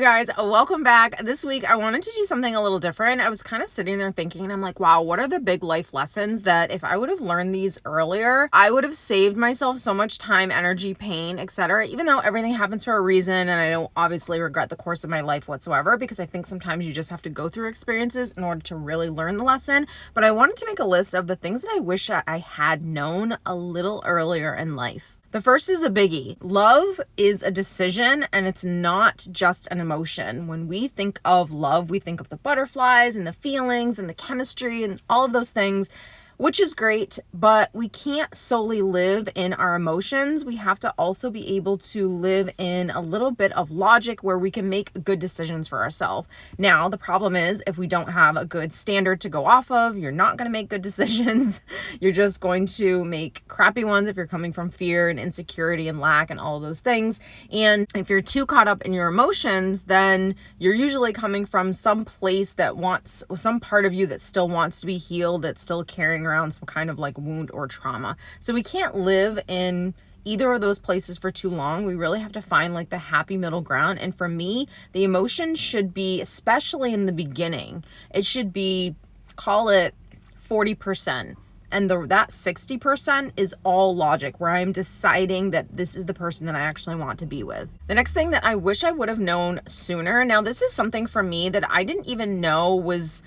you guys, welcome back. This week I wanted to do something a little different. I was kind of sitting there thinking, and I'm like, wow, what are the big life lessons that if I would have learned these earlier, I would have saved myself so much time, energy, pain, etc. Even though everything happens for a reason, and I don't obviously regret the course of my life whatsoever, because I think sometimes you just have to go through experiences in order to really learn the lesson. But I wanted to make a list of the things that I wish I had known a little earlier in life. The first is a biggie. Love is a decision, and it's not just an emotion. When we think of love, we think of the butterflies and the feelings and the chemistry and all of those things, which is great, but we can't solely live in our emotions. We have to also be able to live in a little bit of logic where we can make good decisions for ourselves. Now, the problem is if we don't have a good standard to go off of, you're not going to make good decisions. You're just going to make crappy ones if you're coming from fear and insecurity and lack and all of those things. And if you're too caught up in your emotions, then you're usually coming from some place that wants, some part of you that still wants to be healed, that's still carrying around some kind of like wound or trauma. So we can't live in either of those places for too long. We really have to find like the happy middle ground. And for me, the emotion should be, especially in the beginning, it should be, call it 40%. And that 60% is all logic, where I'm deciding that this is the person that I actually want to be with. The next thing that I wish I would have known sooner. Now, this is something for me that I didn't even know was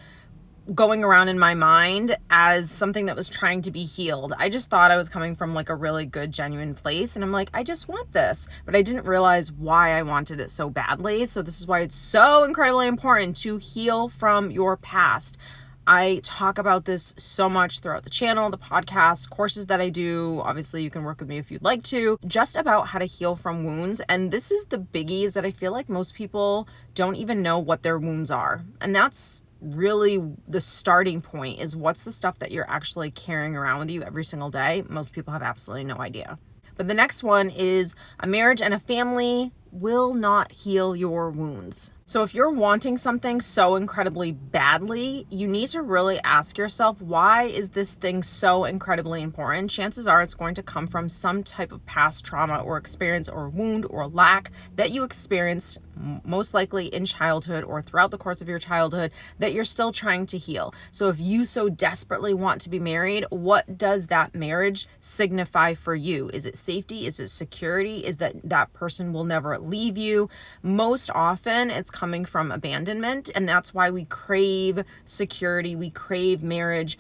going around in my mind as something that was trying to be healed. I just thought I was coming from like a really good, genuine place. And I'm like, I just want this, but I didn't realize why I wanted it so badly. So this is why it's so incredibly important to heal from your past. I talk about this so much throughout the channel, the podcast, courses that I do. Obviously, you can work with me if you'd like to, just about how to heal from wounds. And this is the biggies that I feel like most people don't even know what their wounds are. And that's really the starting point, is what's the stuff that you're actually carrying around with you every single day. Most people have absolutely no idea. But the next one is a marriage and a family will not heal your wounds. So if you're wanting something so incredibly badly, you need to really ask yourself, why is this thing so incredibly important? Chances are it's going to come from some type of past trauma or experience or wound or lack that you experienced, most likely in childhood or throughout the course of your childhood, that you're still trying to heal. So if you so desperately want to be married, what does that marriage signify for you? Is it safety? Is it security? Is that person will never leave you? Most often it's coming from abandonment, and that's why we crave security, we crave marriage,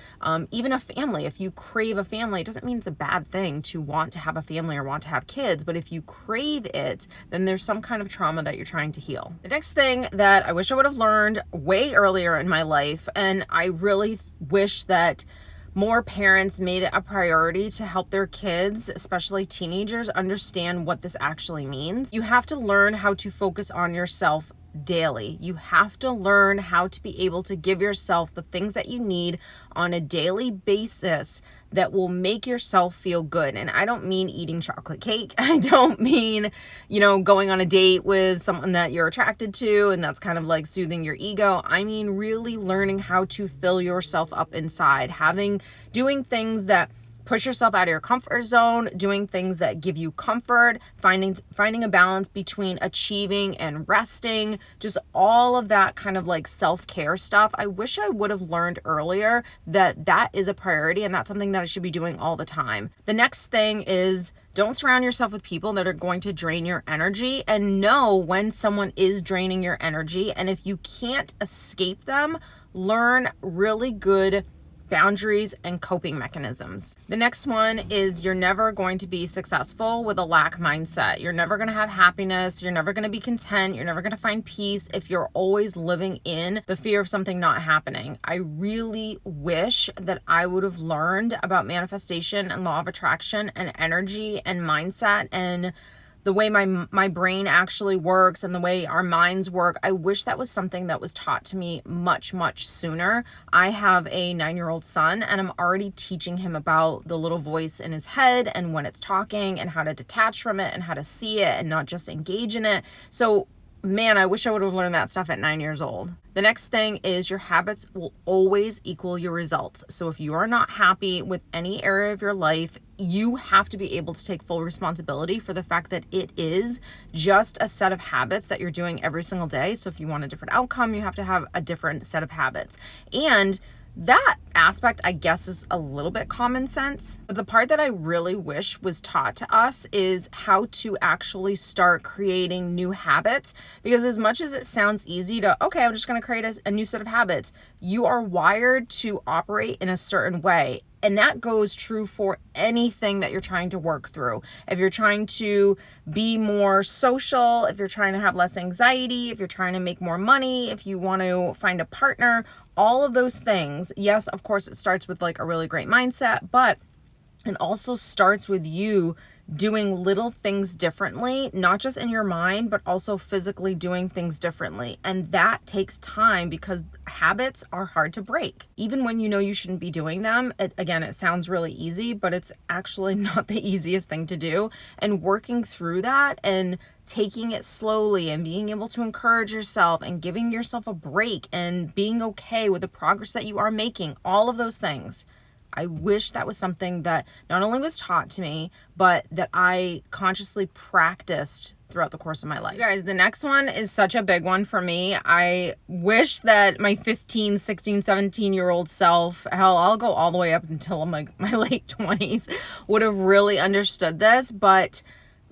even a family. If you crave a family, it doesn't mean it's a bad thing to want to have a family or want to have kids, but if you crave it, then there's some kind of trauma that you're trying to heal. The next thing that I wish I would have learned way earlier in my life, and I really wish that more parents made it a priority to help their kids, especially teenagers, understand what this actually means. You have to learn how to focus on yourself daily. You have to learn how to be able to give yourself the things that you need on a daily basis that will make yourself feel good. And I don't mean eating chocolate cake. I don't mean, going on a date with someone that you're attracted to and that's kind of like soothing your ego. I mean really learning how to fill yourself up inside, doing things that push yourself out of your comfort zone, doing things that give you comfort, finding a balance between achieving and resting, just all of that kind of like self-care stuff. I wish I would have learned earlier that that is a priority, and that's something that I should be doing all the time. The next thing is, don't surround yourself with people that are going to drain your energy, and know when someone is draining your energy. And if you can't escape them, learn really good boundaries and coping mechanisms. The next one is, you're never going to be successful with a lack mindset. You're never going to have happiness. You're never going to be content. You're never going to find peace if you're always living in the fear of something not happening. I really wish that I would have learned about manifestation and law of attraction and energy and mindset and the way my brain actually works and the way our minds work. I wish that was something that was taught to me much, much sooner. I have a 9-year-old son, and I'm already teaching him about the little voice in his head and when it's talking and how to detach from it and how to see it and not just engage in it. So man, I wish I would have learned that stuff at 9 years old. The next thing is your habits will always equal your results. So if you are not happy with any area of your life, you have to be able to take full responsibility for the fact that it is just a set of habits that you're doing every single day. So if you want a different outcome, you have to have a different set of habits. And that aspect, I guess, is a little bit common sense. But the part that I really wish was taught to us is how to actually start creating new habits. Because as much as it sounds easy to, okay, I'm just going to create a new set of habits, you are wired to operate in a certain way. And that goes true for anything that you're trying to work through. If you're trying to be more social, if you're trying to have less anxiety, if you're trying to make more money, if you want to find a partner, all of those things. Yes, of course, it starts with like a really great mindset, but it also starts with you doing little things differently, not just in your mind, but also physically doing things differently. And that takes time because habits are hard to break. Even when you know you shouldn't be doing them, it sounds really easy, but it's actually not the easiest thing to do. And working through that and taking it slowly and being able to encourage yourself and giving yourself a break and being okay with the progress that you are making, all of those things. I wish that was something that not only was taught to me, but that I consciously practiced throughout the course of my life. You guys, the next one is such a big one for me. I wish that my 15, 16, 17-year-old self, hell, I'll go all the way up until my late 20s, would have really understood this, but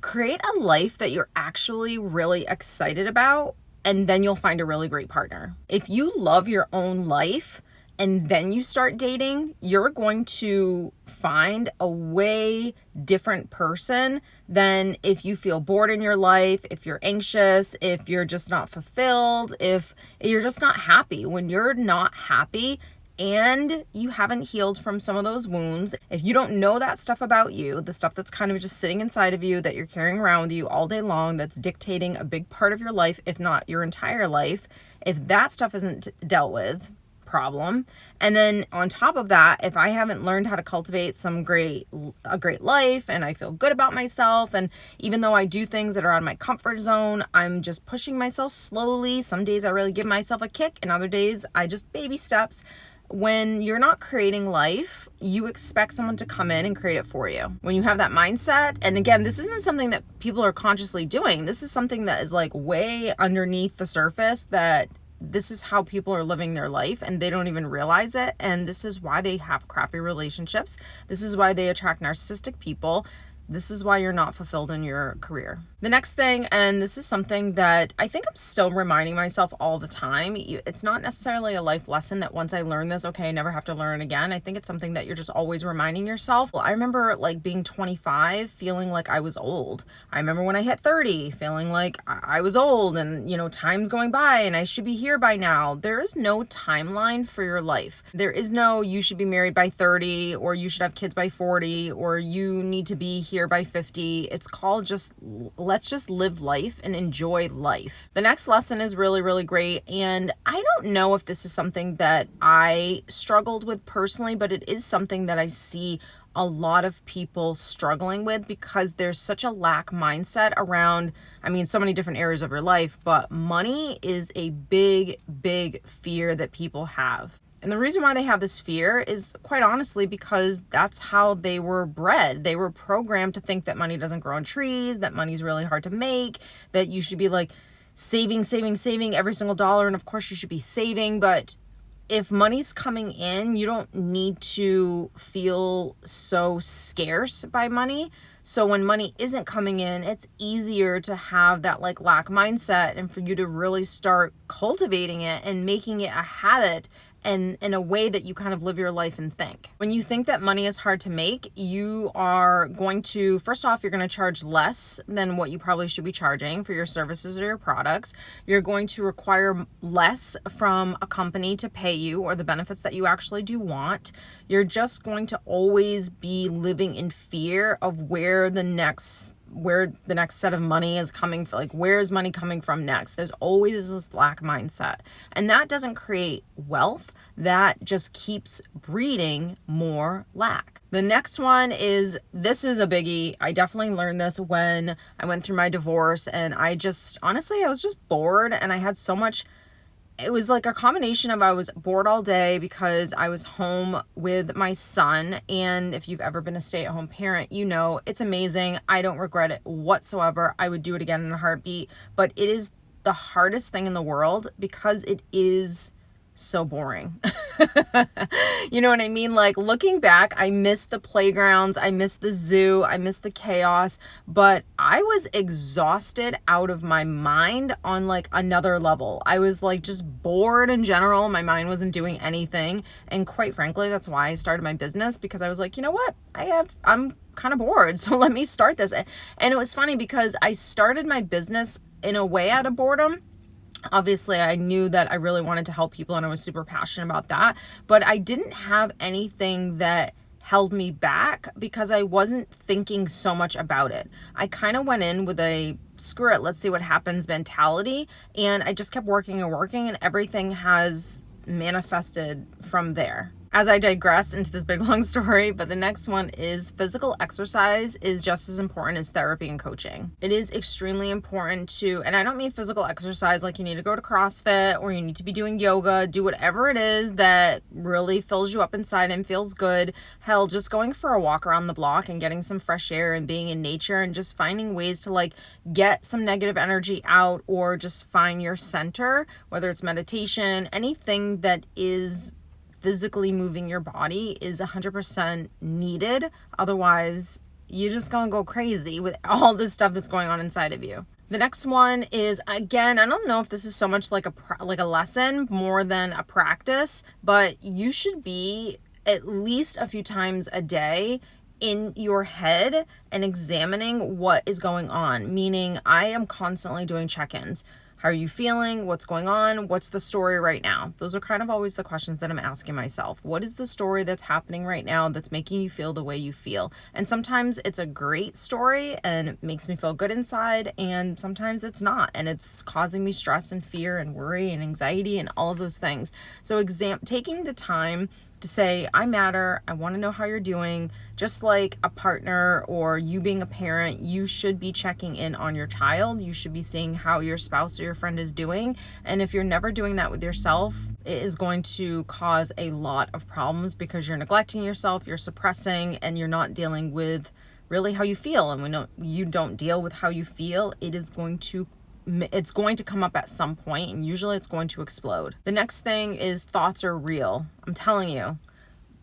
create a life that you're actually really excited about, and then you'll find a really great partner. If you love your own life, and then you start dating, you're going to find a way different person than if you feel bored in your life, if you're anxious, if you're just not fulfilled, if you're just not happy. When you're not happy and you haven't healed from some of those wounds, if you don't know that stuff about you, the stuff that's kind of just sitting inside of you that you're carrying around with you all day long, that's dictating a big part of your life, if not your entire life, if that stuff isn't dealt with, problem. And then on top of that, if I haven't learned how to cultivate a great life and I feel good about myself, and even though I do things that are out of my comfort zone, I'm just pushing myself slowly. Some days I really give myself a kick, and other days I just baby steps. When you're not creating life, you expect someone to come in and create it for you. When you have that mindset, and again, this isn't something that people are consciously doing. This is something that is like way underneath the surface, that this is how people are living their life and they don't even realize it. And this is why they have crappy relationships. This is why they attract narcissistic people. This is why you're not fulfilled in your career. The next thing, and this is something that I think I'm still reminding myself all the time. It's not necessarily a life lesson that once I learn this, okay, I never have to learn it again. I think it's something that you're just always reminding yourself. Well, I remember like being 25, feeling like I was old. I remember when I hit 30, feeling like I was old and, time's going by and I should be here by now. There is no timeline for your life. There is no, you should be married by 30 or you should have kids by 40 or you need to be here by 50. It's called let's just live life and enjoy life. The next lesson is really, really great. And I don't know if this is something that I struggled with personally, but it is something that I see a lot of people struggling with because there's such a lack mindset around, so many different areas of your life, but money is a big, big fear that people have. And the reason why they have this fear is quite honestly because that's how they were bred. They were programmed to think that money doesn't grow on trees, that money's really hard to make, that you should be like saving every single dollar. And of course you should be saving, but if money's coming in, you don't need to feel so scarce by money. So when money isn't coming in, it's easier to have that like lack mindset and for you to really start cultivating it and making it a habit and in a way that you kind of live your life and think. When you think that money is hard to make, you are going to, first off, you're going to charge less than what you probably should be charging for your services or your products. You're going to require less from a company to pay you or the benefits that you actually do want. You're just going to always be living in fear of where the next where the next set of money is coming from, like where's money coming from next. There's always this lack mindset, and that doesn't create wealth. That just keeps breeding more lack. The next one is, this is a biggie. I definitely learned this when I went through my divorce, and I was just bored, and I had so much. It was like a combination of, I was bored all day because I was home with my son. And if you've ever been a stay-at-home parent, you know, it's amazing. I don't regret it whatsoever. I would do it again in a heartbeat, but it is the hardest thing in the world because it is so boring. You know what I mean? Like, looking back, I miss the playgrounds, I miss the zoo, I miss the chaos, but I was exhausted out of my mind on like another level. I was like just bored in general. My mind wasn't doing anything. And quite frankly, that's why I started my business, because I was like, you know what? I'm kind of bored. So let me start this. And it was funny because I started my business in a way out of boredom. Obviously, I knew that I really wanted to help people and I was super passionate about that, but I didn't have anything that held me back because I wasn't thinking so much about it. I kind of went in with a screw it, let's see what happens mentality, and I just kept working and working, and everything has manifested from there. As I digress into this big long story, but the next one is, physical exercise is just as important as therapy and coaching. It is extremely important to, and I don't mean physical exercise like you need to go to CrossFit or you need to be doing yoga, do whatever it is that really fills you up inside and feels good. Hell, just going for a walk around the block and getting some fresh air and being in nature and just finding ways to like get some negative energy out, or just find your center, whether it's meditation, anything that is physically moving your body is 100% needed. Otherwise, you're just gonna go crazy with all this stuff that's going on inside of you. The next one is, again, I don't know if this is so much like a lesson more than a practice, but you should be at least a few times a day in your head and examining what is going on. Meaning, I am constantly doing check-ins. How are you feeling? What's going on? What's the story right now? Those are kind of always the questions that I'm asking myself. What is the story that's happening right now that's making you feel the way you feel? And sometimes it's a great story and it makes me feel good inside, and sometimes it's not, and it's causing me stress and fear and worry and anxiety and all of those things. So taking the time to say, I matter, I want to know how you're doing. Just like a partner or you being a parent, you should be checking in on your child. You should be seeing how your spouse or your friend is doing. And if you're never doing that with yourself, it is going to cause a lot of problems because you're neglecting yourself, you're suppressing, and you're not dealing with really how you feel. And when you don't deal with how you feel, it's going to come up at some point, and usually it's going to explode. The next thing is, thoughts are real. I'm telling you,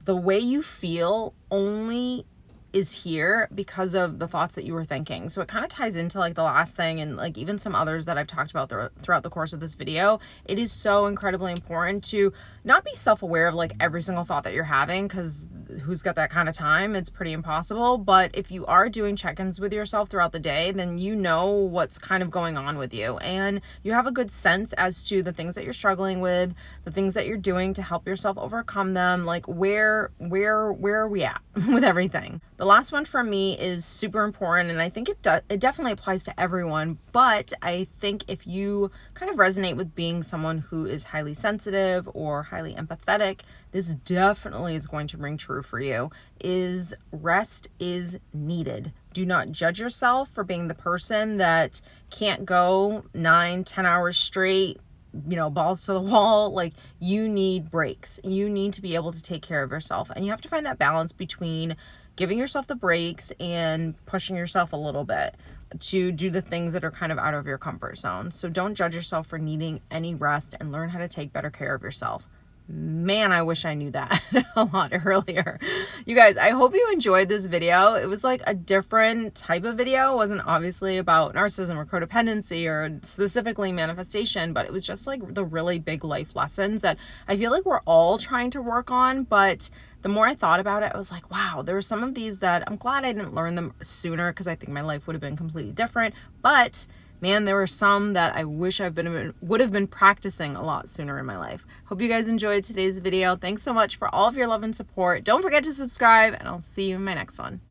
the way you feel only is here because of the thoughts that you were thinking. So it kind of ties into like the last thing, and like even some others that I've talked about throughout the course of this video. It is so incredibly important to not be self-aware of like every single thought that you're having, because who's got that kind of time? It's pretty impossible. But if you are doing check-ins with yourself throughout the day, then you know what's kind of going on with you, and you have a good sense as to the things that you're struggling with, the things that you're doing to help yourself overcome them. Like where are we at with everything? The last one for me is super important, and I think it definitely applies to everyone, but I think if you kind of resonate with being someone who is highly sensitive or highly empathetic, this definitely is going to ring true for you, is rest is needed. Do not judge yourself for being the person that can't go 9-10 hours straight, balls to the wall. Like, you need breaks. You need to be able to take care of yourself, and you have to find that balance between giving yourself the breaks and pushing yourself a little bit to do the things that are kind of out of your comfort zone. So don't judge yourself for needing any rest, and learn how to take better care of yourself. Man, I wish I knew that a lot earlier. You guys, I hope you enjoyed this video. It was like a different type of video. It wasn't obviously about narcissism or codependency or specifically manifestation, but it was just like the really big life lessons that I feel like we're all trying to work on. But the more I thought about it, I was like, wow, there were some of these that I'm glad I didn't learn them sooner, because I think my life would have been completely different. But man, there were some that I wish would have been practicing a lot sooner in my life. Hope you guys enjoyed today's video. Thanks so much for all of your love and support. Don't forget to subscribe, and I'll see you in my next one.